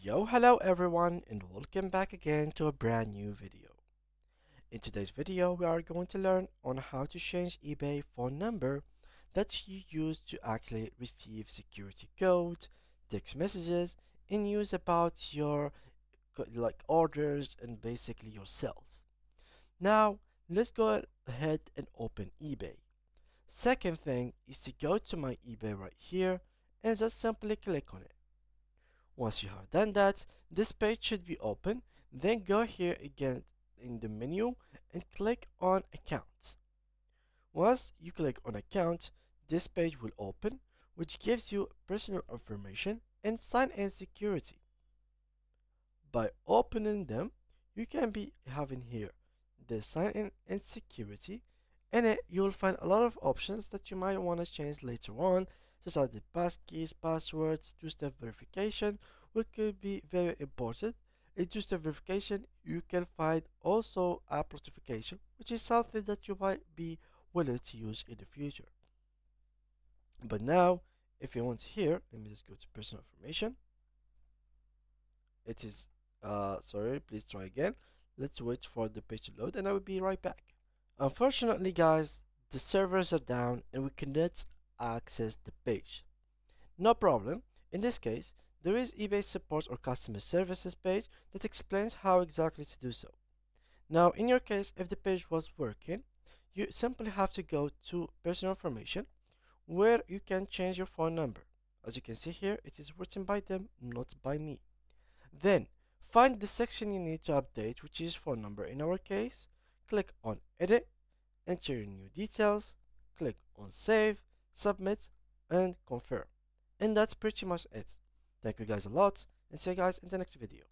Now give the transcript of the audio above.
Yo, hello everyone, and welcome back again to a brand new video. In today's video, we are going to learn on how to change eBay phone number that you use to actually receive security codes, text messages, and news about your orders and basically your sales. Now, let's go ahead and open eBay. Second thing is to go to my eBay right here and just simply click on it. Once you have done that, this page should be open. Then go here again in the menu and click on Accounts. Once you click on Account, this page will open, which gives you personal information and sign-in security. By opening them, you can be having here the sign-in and security. In it, you will find a lot of options that you might want to change later on, such as the passkeys, passwords, two-step verification, which could be very important. In two-step verification, you can find also app notification, which is something that you might be willing to use in the future. But now, if you want here, let me just go to personal information. It is, sorry, please try again. Let's wait for the page to load and I will be right back. Unfortunately, guys, the servers are down and we cannot access the page. No problem. In this case, there is eBay support or customer services page that explains how exactly to do so. Now, in your case, if the page was working, you simply have to go to personal information where you can change your phone number. As you can see here, it is written by them, not by me. Then, find the section you need to update, which is phone number in our case. Click on Edit, enter your new details, click on Save, Submit, and Confirm. And that's pretty much it. Thank you guys a lot, and see you guys in the next video.